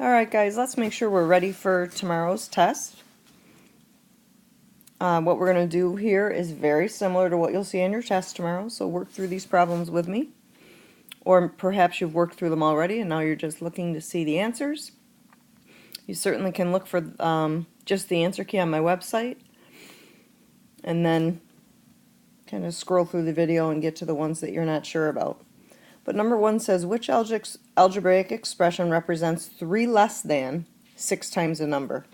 Alright guys, let's make sure we're ready for tomorrow's test. What we're going to do here is very similar to what you'll see in your test tomorrow, so work through these problems with me. Or perhaps you've worked through them already and now you're just looking to see the answers. You certainly can look for just the answer key on my website and then kind of scroll through the video and get to the ones that you're not sure about. But number 1 says, which algebraic expression represents 3 less than 6 times a number?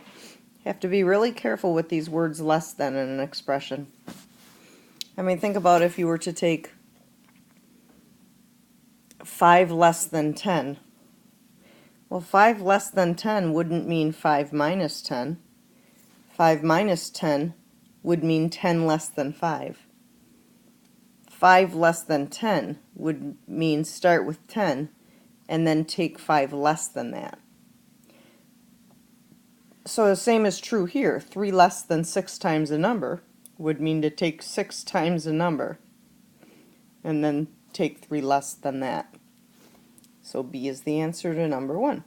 You have to be really careful with these words less than in an expression. I mean, think about if you were to take 5 less than 10. Well, 5 less than 10 wouldn't mean 5 minus 10. 5 minus 10 would mean 10 less than 5. 5 less than 10 would mean start with 10 and then take 5 less than that. So the same is true here. 3 less than 6 times a number would mean to take 6 times a number and then take 3 less than that. So B is the answer to number 1.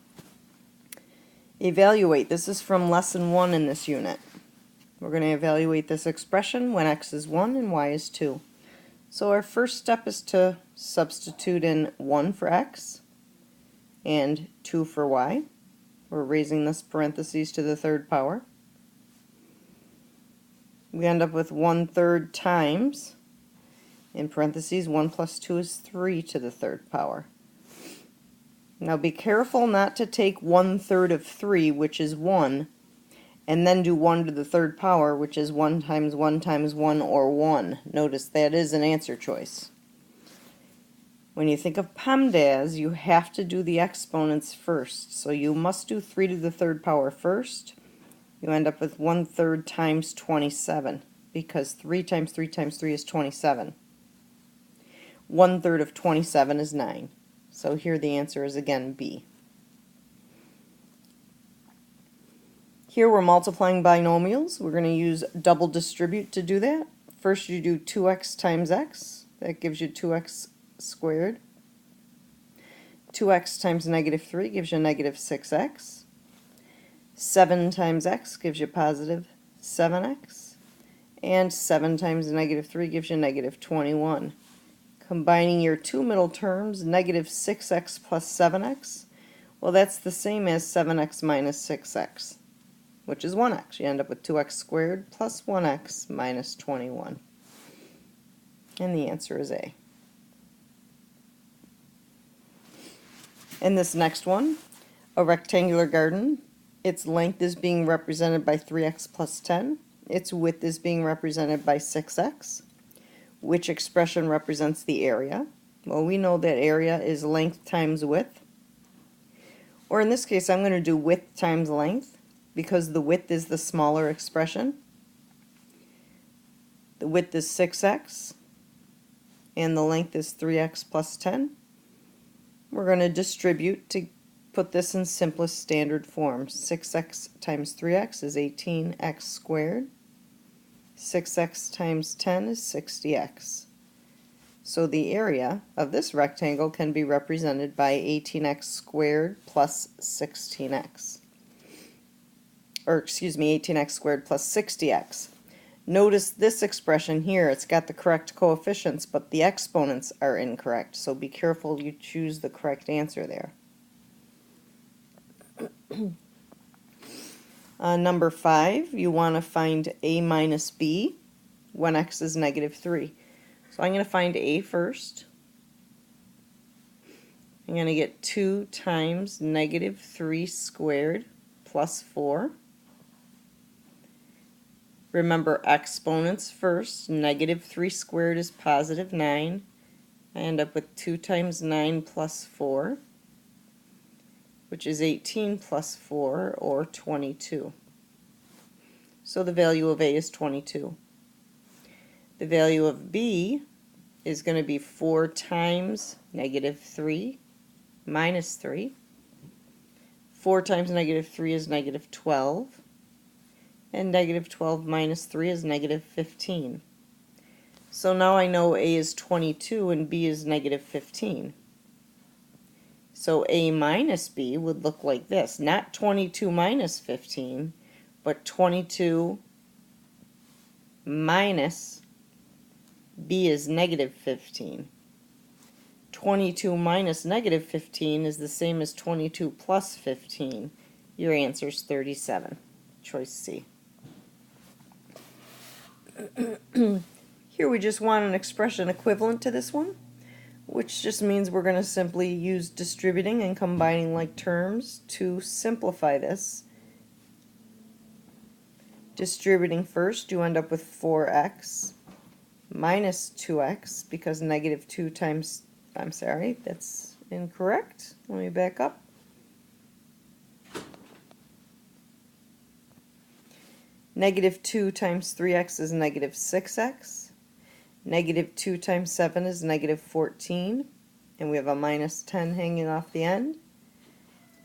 Evaluate. This is from lesson 1 in this unit. We're going to evaluate this expression when x is 1 and y is 2. So our first step is to substitute in 1 for x and 2 for y. We're raising this parentheses to the third power. We end up with 1/3 times, in parentheses, 1 plus 2 is 3 to the third power. Now be careful not to take 1/3 of 3, which is 1, and then do 1 to the third power, which is 1 times 1 times 1, or 1. Notice that is an answer choice. When you think of PEMDAS, you have to do the exponents first. So you must do 3 to the third power first. You end up with 1/3 times 27, because 3 times 3 times 3 is 27. 1/3 of 27 is 9. So here the answer is again B. Here we're multiplying binomials. We're going to use double distribute to do that. First you do 2x times x. That gives you 2x squared. 2x times -3 gives you -6x. 7 times x gives you positive 7x. And 7 times -3 gives you -21. Combining your two middle terms, -6x plus 7x, well, that's the same as 7x minus 6x. Which is 1x. You end up with 2x squared plus 1x minus 21. And the answer is A. In this next one, a rectangular garden, its length is being represented by 3x plus 10. Its width is being represented by 6x. Which expression represents the area? Well, we know that area is length times width. Or in this case, I'm going to do width times length, because the width is the smaller expression. The width is 6x, and the length is 3x plus 10. We're going to distribute to put this in simplest standard form. 6x times 3x is 18x squared. 6x times 10 is 60x. So the area of this rectangle can be represented by 18x squared plus 16x. Or excuse me, 18x squared plus 60x. Notice this expression here, it's got the correct coefficients, but the exponents are incorrect, so be careful you choose the correct answer there. Number 5, you want to find A minus B when x is -3. So I'm going to find A first. I'm going to get 2 times -3 squared plus 4. Remember exponents first. -3 squared is positive 9. I end up with 2 times 9 plus 4, which is 18 plus 4, or 22. So the value of A is 22. The value of B is going to be 4 times -3 minus 3. 4 times -3 is -12. And -12 minus 3 is -15. So now I know A is 22 and B is -15. So A minus B would look like this. Not 22 minus 15, but 22 minus B is negative 15. 22 minus negative 15 is the same as 22 plus 15. Your answer is 37. Choice C. Here we just want an expression equivalent to this one, which just means we're going to simply use distributing and combining like terms to simplify this. Distributing first, you end up with 4x minus 2x, because negative 2 times, I'm sorry, that's incorrect. Let me back up. Negative 2 times 3x is negative 6x. Negative 2 times 7 is negative 14. And we have a minus 10 hanging off the end.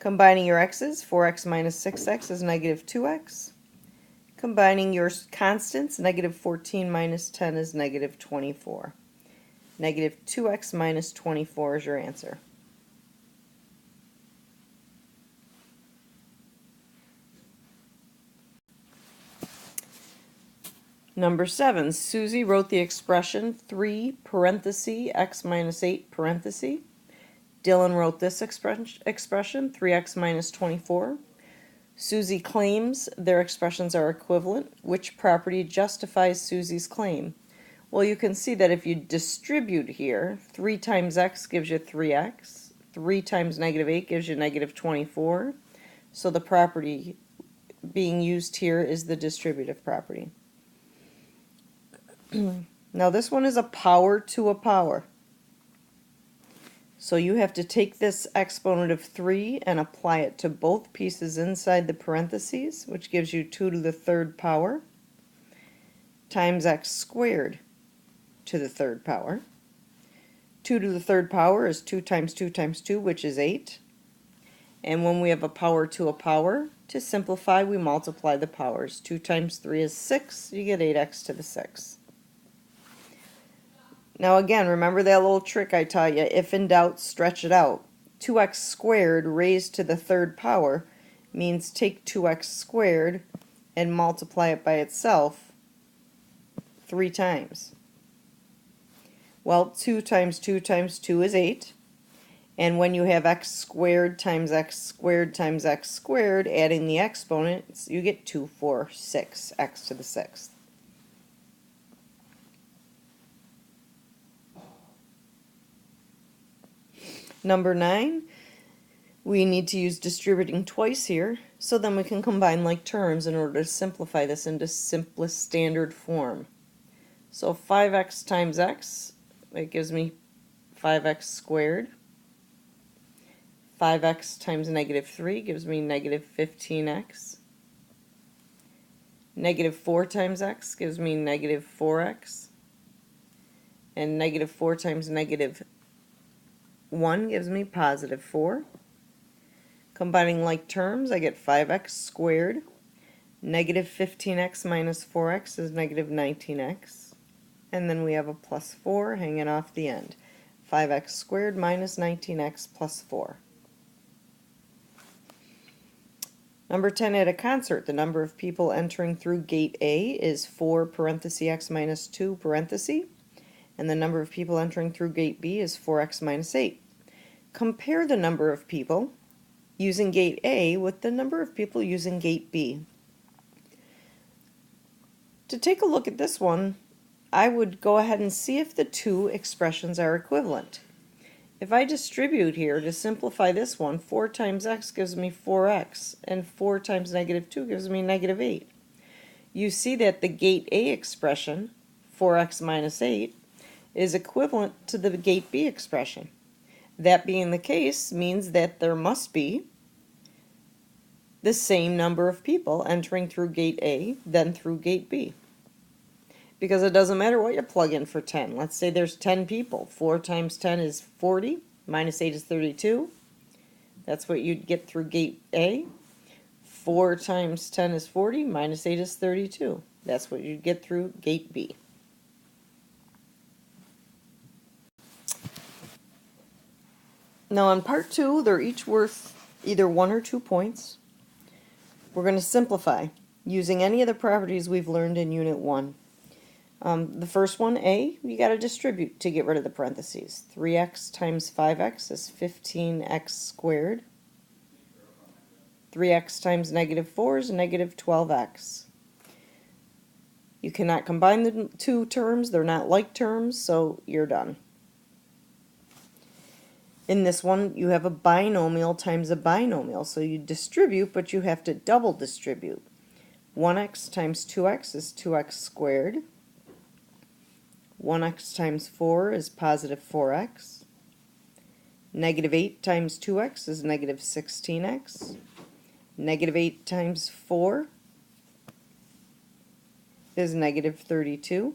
Combining your x's, 4x minus 6x is negative 2x. Combining your constants, negative 14 minus 10 is negative 24. Negative 2x minus 24 is your answer. Number 7, Susie wrote the expression 3 parenthesis x minus 8 parenthesis. Dylan wrote this expression 3x minus 24. Susie claims their expressions are equivalent. Which property justifies Susie's claim? Well, you can see that if you distribute here, 3 times x gives you 3x. 3 times negative 8 gives you negative 24. So the property being used here is the distributive property. Now this one is a power to a power. So you have to take this exponent of 3 and apply it to both pieces inside the parentheses, which gives you 2 to the third power times x squared to the third power. 2 to the third power is 2 times 2 times 2, which is 8. And when we have a power to a power, to simplify, we multiply the powers. 2 times 3 is 6. You get 8x to the 6. Now again, remember that little trick I taught you. If in doubt, stretch it out. 2x squared raised to the third power means take 2x squared and multiply it by itself 3 times. Well, 2 times 2 times 2 is 8. And when you have x squared times x squared times x squared, adding the exponents, you get 2, 4, 6, x to the 6th. Number 9, we need to use distributing twice here, so then we can combine like terms in order to simplify this into simplest standard form. So 5x times x, it gives me 5x squared. 5x times negative 3 gives me negative 15x. Negative 4 times x gives me negative 4x. And negative 4 times negative 1 gives me positive 4. Combining like terms, I get 5x squared. Negative 15x minus 4x is negative 19x. And then we have a plus 4 hanging off the end. 5x squared minus 19x plus 4. Number 10, at a concert, the number of people entering through gate A is 4 parenthesis x minus 2 parenthesis. And the number of people entering through gate B is 4x minus 8. Compare the number of people using gate A with the number of people using gate B. To take a look at this one, I would go ahead and see if the two expressions are equivalent. If I distribute here to simplify this one, 4 times x gives me 4x, and 4 times negative 2 gives me negative 8. You see that the gate A expression, 4x minus 8, is equivalent to the gate B expression. That being the case means that there must be the same number of people entering through gate A than through gate B. Because it doesn't matter what you plug in for 10. Let's say there's 10 people. 4 times 10 is 40, minus 8 is 32. That's what you'd get through gate A. 4 times 10 is 40, minus 8 is 32. That's what you'd get through gate B. Now on part 2, they're each worth either 1 or 2 points. We're going to simplify using any of the properties we've learned in Unit 1. The first one, A, you got to distribute to get rid of the parentheses. 3x times 5x is 15x squared. 3x times negative 4 is negative 12x. You cannot combine the two terms, they're not like terms, so you're done. In this one, you have a binomial times a binomial, so you distribute, but you have to double distribute. 1x times 2x is 2x squared. 1x times 4 is positive 4x. Negative 8 times 2x is negative 16x. Negative 8 times 4 is negative 32.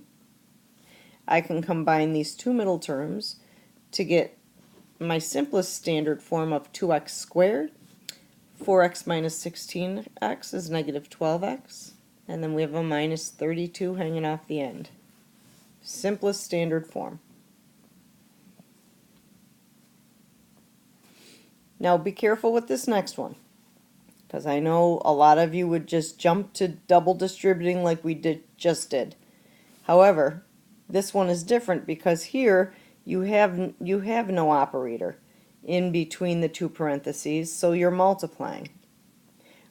I can combine these two middle terms to get my simplest standard form of 2x squared. 4x minus 16x is negative 12x. And then we have a minus 32 hanging off the end. Simplest standard form. Now be careful with this next one, because I know a lot of you would just jump to double distributing like we just did. However, this one is different because here you have no operator in between the two parentheses, so you're multiplying.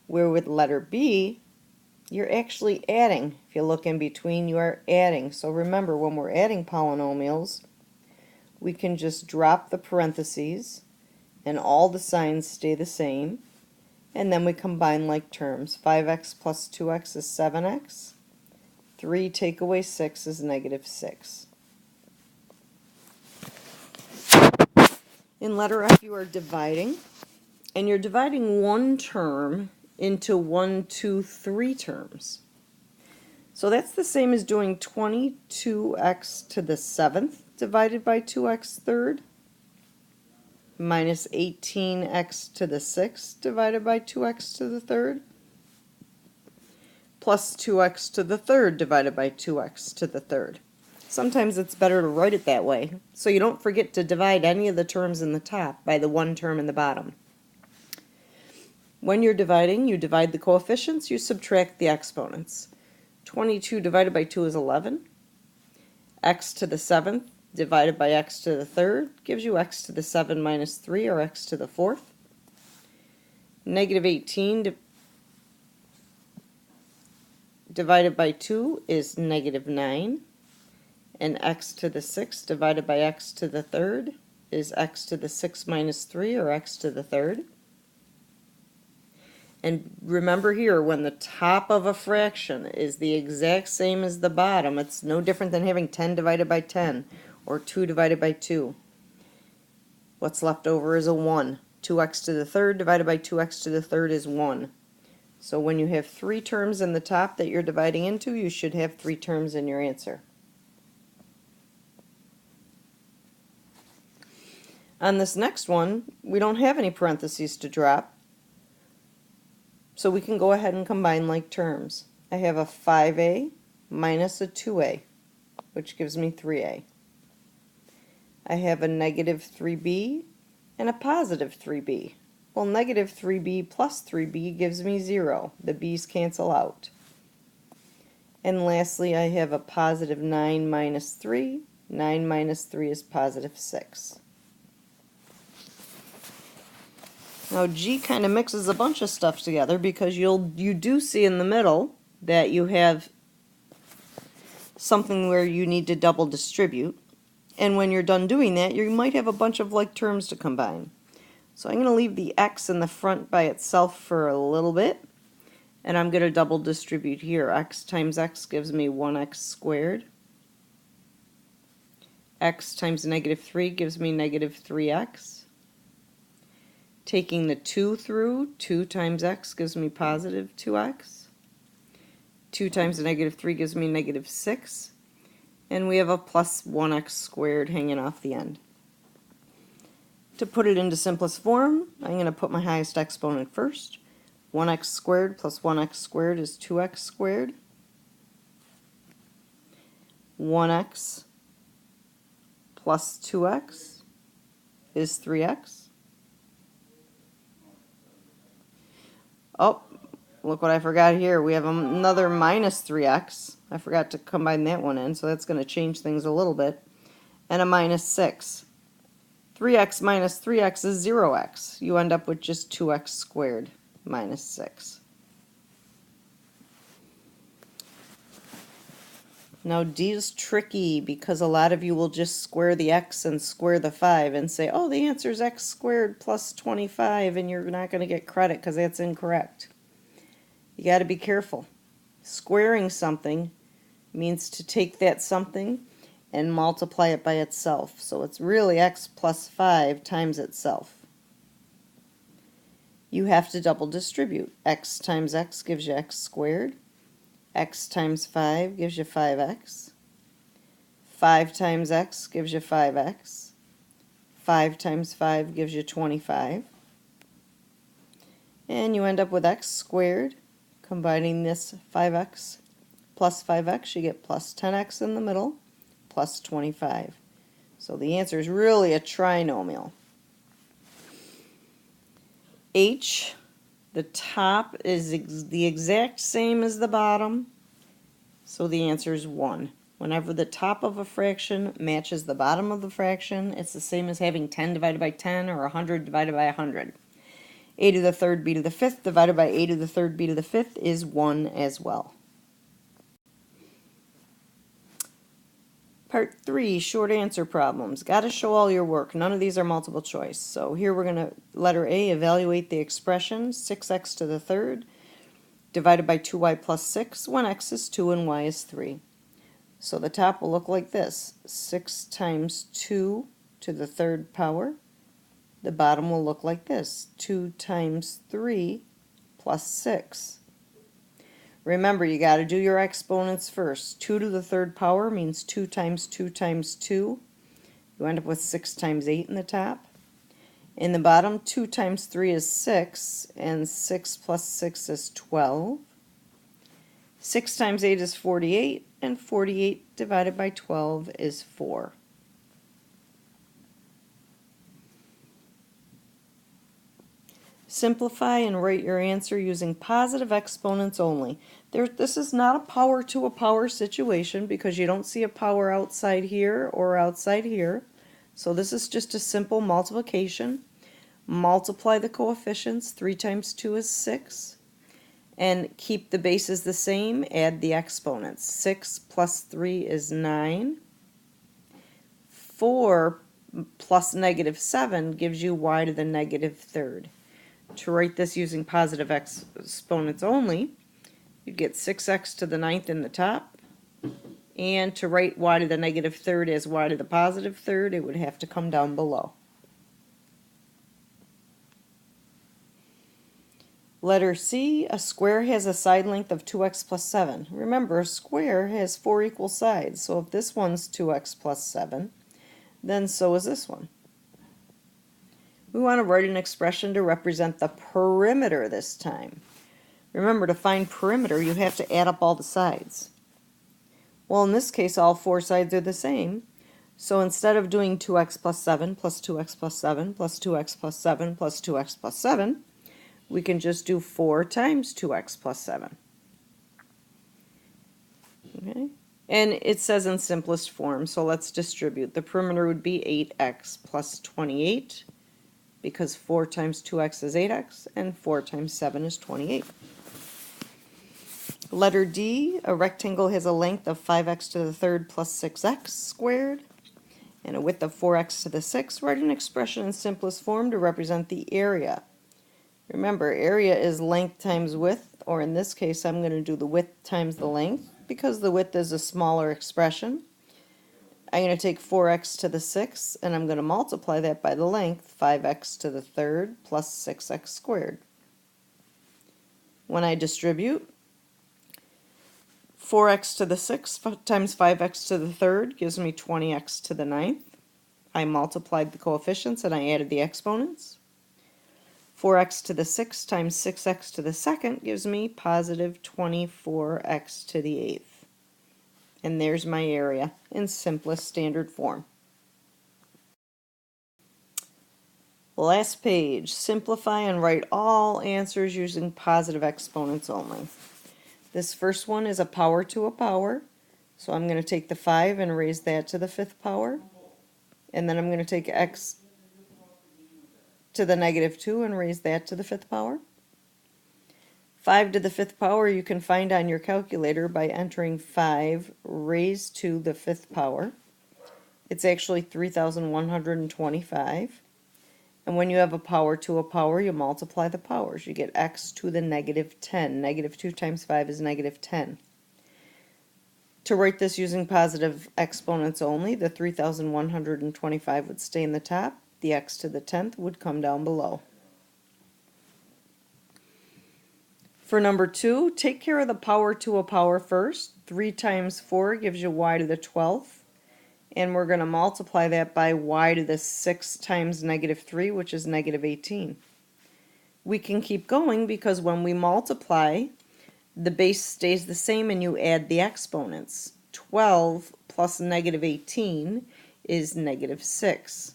Where with letter B, you're actually adding. If you look in between, you are adding. So remember, when we're adding polynomials, we can just drop the parentheses and all the signs stay the same. And then we combine like terms. 5x plus 2x is 7x. 3 take away 6 is negative 6. In letter F, you are dividing. And you're dividing one term into 1, 2, 3 terms. So that's the same as doing 22x to the 7th divided by 2x third minus 18x to the 6th divided by 2x to the third plus 2x to the third divided by 2x to the third. Sometimes it's better to write it that way, so you don't forget to divide any of the terms in the top by the one term in the bottom. When you're dividing, you divide the coefficients, you subtract the exponents. 22 divided by 2 is 11. X to the 7th divided by x to the 3rd gives you x to the 7 minus 3, or x to the 4th. Negative 18 divided by 2 is negative 9. And x to the 6th divided by x to the 3rd is x to the 6 minus 3, or x to the 3rd. And remember here, when the top of a fraction is the exact same as the bottom, it's no different than having 10 divided by 10 or 2 divided by 2. What's left over is a 1. 2x to the 3rd divided by 2x to the 3rd is 1. So when you have 3 terms in the top that you're dividing into, you should have 3 terms in your answer. On this next one, we don't have any parentheses to drop. So we can go ahead and combine like terms. I have a 5a minus a 2a, which gives me 3a. I have a negative 3b and a positive 3b. Well, negative 3b plus 3b gives me 0. The b's cancel out. And lastly, I have a positive 9 minus 3. 9 minus 3 is positive 6. Now G kind of mixes a bunch of stuff together, because you do see in the middle that you have something where you need to double distribute. And when you're done doing that, you might have a bunch of like terms to combine. So I'm going to leave the x in the front by itself for a little bit. And I'm going to double distribute here. X times x gives me 1x squared. X times negative 3 gives me negative 3x. Taking the 2 through, 2 times x gives me positive 2x. 2 times the negative 3 gives me negative 6. And we have a plus 1x squared hanging off the end. To put it into simplest form, I'm going to put my highest exponent first. 1x squared plus 1x squared is 2x squared. 1x plus 2x is 3x. Oh, look what I forgot here. We have another minus 3x. I forgot to combine that one in, so that's going to change things a little bit. And a minus 6. 3x minus 3x is 0x. You end up with just 2x squared minus 6. Now D is tricky because a lot of you will just square the x and square the 5 and say, oh, the answer is x squared plus 25, and you're not going to get credit because that's incorrect. You got to be careful. Squaring something means to take that something and multiply it by itself. So it's really x plus 5 times itself. You have to double distribute. X times x gives you x squared. X times 5 gives you 5x. 5 times x gives you 5x. 5 times 5 gives you 25. And you end up with x squared. Combining this 5x plus 5x, you get plus 10x in the middle, plus 25. So the answer is really a trinomial. H, the top is the exact same as the bottom, so the answer is 1. Whenever the top of a fraction matches the bottom of the fraction, it's the same as having 10 divided by 10 or 100 divided by 100. A to the third b to the fifth divided by a to the third b to the fifth is 1 as well. Part 3, short answer problems. Got to show all your work. None of these are multiple choice. So here we're going to, letter A, evaluate the expression 6x to the third divided by 2y plus 6 when x is 2 and y is 3. So the top will look like this. 6 times 2 to the third power. The bottom will look like this. 2 times 3 plus 6. Remember, you got to do your exponents first. 2 to the third power means 2 times 2 times 2. You end up with 6 times 8 in the top. In the bottom, 2 times 3 is 6, and 6 plus 6 is 12. 6 times 8 is 48, and 48 divided by 12 is 4. Simplify and write your answer using positive exponents only. This is not a power to a power situation because you don't see a power outside here or outside here. So this is just a simple multiplication. Multiply the coefficients. 3 times 2 is 6. And keep the bases the same. Add the exponents. 6 plus 3 is 9. 4 plus negative 7 gives you y to the negative third. To write this using positive exponents only, you'd get 6x to the ninth in the top, and to write y to the negative third as y to the positive third, it would have to come down below. Letter C, a square has a side length of 2x plus 7. Remember, a square has 4 equal sides, so if this one's 2x plus 7, then so is this one. We want to write an expression to represent the perimeter this time. Remember, to find perimeter, you have to add up all the sides. Well, in this case, all 4 sides are the same. So instead of doing 2x plus 7 plus 2x plus 7 plus 2x plus 7 plus 2x plus 7, we can just do 4 times 2x plus 7. Okay? And it says in simplest form, so let's distribute. The perimeter would be 8x plus 28, because 4 times 2x is 8x, and 4 times 7 is 28. Letter D, a rectangle has a length of 5x to the third plus 6x squared, and a width of 4x to the 6th. Write an expression in simplest form to represent the area. Remember, area is length times width, or in this case, I'm going to do the width times the length, because the width is a smaller expression. I'm going to take 4x to the 6th, and I'm going to multiply that by the length, 5x to the third plus 6x squared. When I distribute, 4x to the 6th times 5x to the third gives me 20x to the 9th. I multiplied the coefficients and I added the exponents. 4x to the 6th times 6x to the 2nd gives me positive 24x to the 8th. And there's my area in simplest standard form. Last page, simplify and write all answers using positive exponents only. This first one is a power to a power, so I'm going to take the 5 and raise that to the 5th power, and then I'm going to take x to the negative 2 and raise that to the 5th power. 5 to the 5th power you can find on your calculator by entering 5 raised to the 5th power. It's actually 3,125. And when you have a power to a power, you multiply the powers. You get x to the negative 10. Negative 2 times 5 is negative 10. To write this using positive exponents only, the 3,125 would stay in the top. The x to the 10th would come down below. For number 2, take care of the power to a power first. 3 times 4 gives you y to the 12th. And we're going to multiply that by y to the 6 times negative 3, which is negative 18. We can keep going because when we multiply, the base stays the same and you add the exponents. 12 plus negative 18 is negative 6.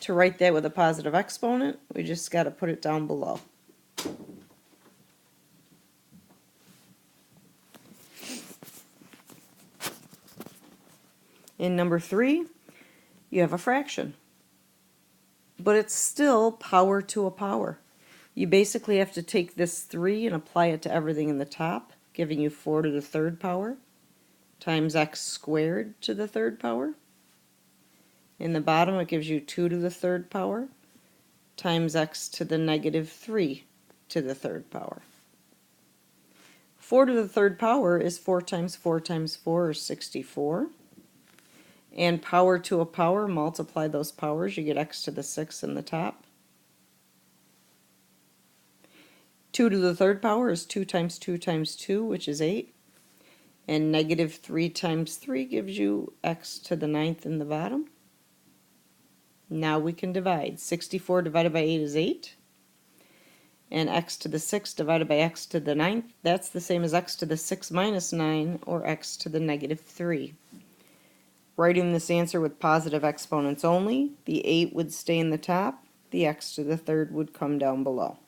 To write that with a positive exponent, we just got to put it down below. In number 3, you have a fraction. But it's still power to a power. You basically have to take this 3 and apply it to everything in the top, giving you 4 to the 3rd power times x squared to the 3rd power. In the bottom it gives you 2 to the 3rd power times x to the negative 3 to the 3rd power. 4 to the 3rd power is 4 times 4 times 4 or 64. And power to a power, multiply those powers, you get x to the 6th in the top. 2 to the 3rd power is 2 times 2 times 2, which is 8. And negative 3 times 3 gives you x to the 9th in the bottom. Now we can divide. 64 divided by 8 is 8. And x to the 6th divided by x to the 9th, that's the same as x to the 6 minus 9, or x to the negative 3. Writing this answer with positive exponents only, the 8 would stay in the top, the x to the 3rd would come down below.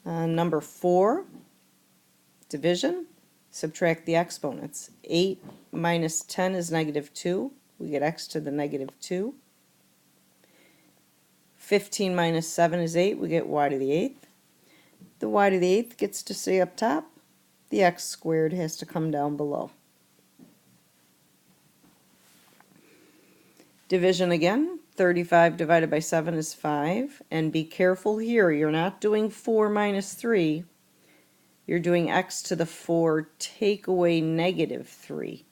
Number 4, division, subtract the exponents. 8 minus 10 is negative 2, we get x to the negative 2. 15 minus 7 is 8, we get y to the 8th. The y to the 8th gets to stay up top. The x squared has to come down below. Division again. 35 divided by 7 is 5. And be careful here. You're not doing 4 minus 3. You're doing x to the 4 take away negative 3.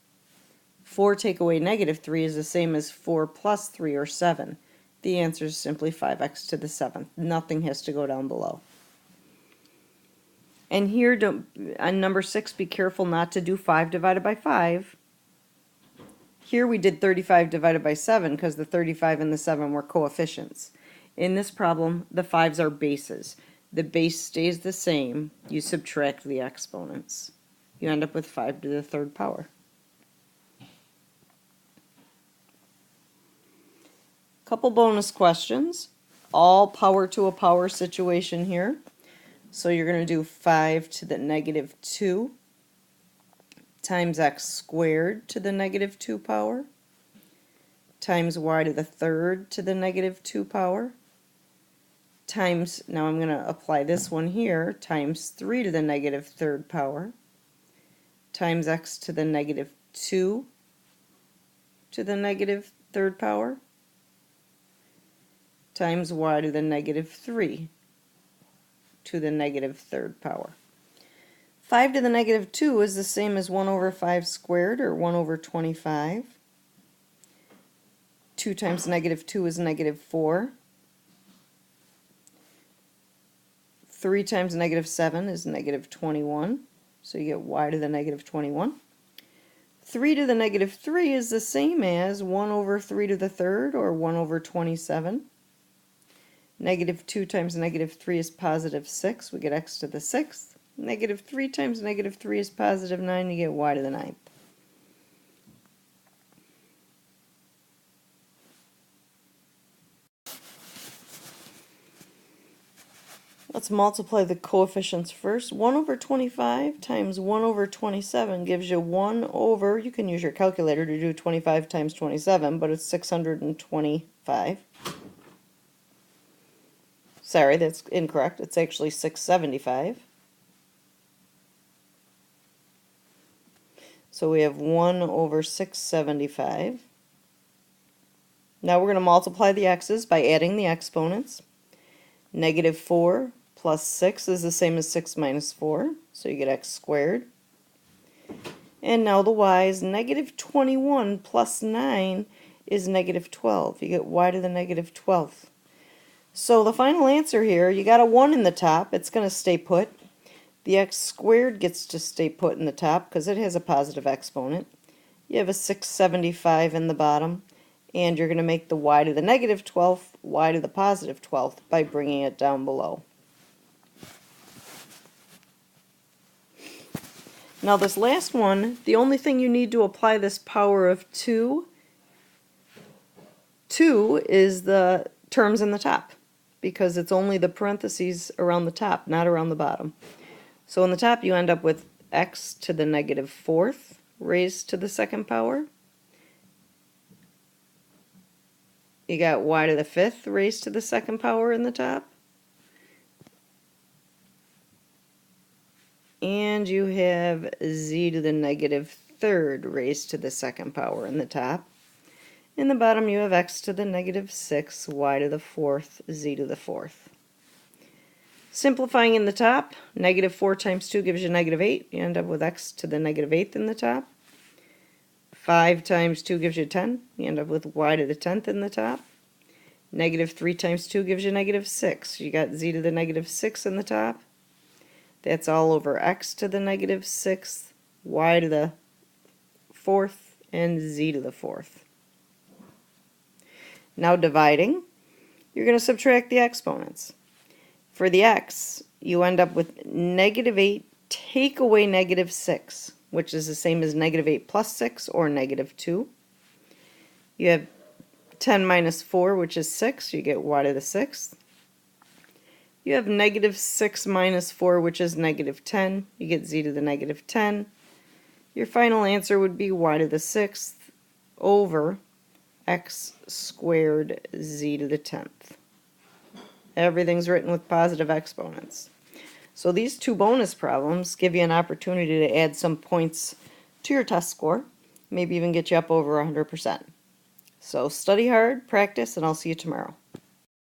4 take away negative 3 is the same as 4 plus 3, or 7. The answer is simply 5x to the 7th. Nothing has to go down below. And here, on number 6, be careful not to do 5 divided by 5. Here we did 35 divided by 7 because the 35 and the 7 were coefficients. In this problem, the 5s are bases. The base stays the same. You subtract the exponents. You end up with 5 to the 3rd power. Couple bonus questions. All power to a power situation here. So you're going to do 5 to the negative 2 times x squared to the negative 2 power times y to the 3rd to the negative 2 power times, now I'm going to apply this one here, times 3 to the negative 3rd power times x to the negative 2 to the negative 3rd power times y to the negative 3 to the negative 3rd power. 5 to the negative 2 is the same as 1 over 5 squared, or 1 over 25. 2 times negative 2 is negative 4. 3 times negative 7 is negative 21. So you get y to the negative 21. 3 to the negative 3 is the same as 1 over 3 to the 3rd, or 1 over 27. Negative 2 times negative 3 is positive 6. We get x to the 6th. Negative 3 times negative 3 is positive 9. You get y to the 9th. Let's multiply the coefficients first. 1 over 25 times 1 over 27 gives you 1 over, you can use your calculator to do 25 times 27, but it's 625. Sorry, that's incorrect. It's actually 675. So we have 1 over 675. Now we're going to multiply the x's by adding the exponents. Negative 4 plus 6 is the same as 6 minus 4, so you get x squared. And now the y's, negative 21 plus 9 is negative 12. You get y to the negative 12th. So the final answer here, you got a 1 in the top. It's going to stay put. The x squared gets to stay put in the top because it has a positive exponent. You have a 675 in the bottom. And you're going to make the y to the negative 12th, y to the positive 12th by bringing it down below. Now this last one, the only thing you need to apply this power of 2 is the terms in the top, because it's only the parentheses around the top, not around the bottom. So in the top you end up with x to the negative 4th raised to the second power. You got y to the 5th raised to the second power in the top. And you have z to the negative 3rd raised to the second power in the top. In the bottom you have x to the negative 6, y to the 4th, z to the 4th. Simplifying in the top, negative 4 times 2 gives you negative 8. You end up with x to the negative 8th in the top. 5 times 2 gives you 10. You end up with y to the 10th in the top. Negative 3 times 2 gives you negative 6. You got z to the negative 6 in the top. That's all over x to the negative 6th, y to the 4th, and z to the 4th. Now dividing, you're going to subtract the exponents. For the x, you end up with negative 8 take away negative 6, which is the same as negative 8 plus 6 or negative 2. You have 10 minus 4, which is 6. You get y to the 6th. You have negative 6 minus 4, which is negative 10. You get z to the negative 10. Your final answer would be y to the 6th over x squared z to the 10th. Everything's written with positive exponents. So these two bonus problems give you an opportunity to add some points to your test score, maybe even get you up over 100%. So study hard, practice, and I'll see you tomorrow.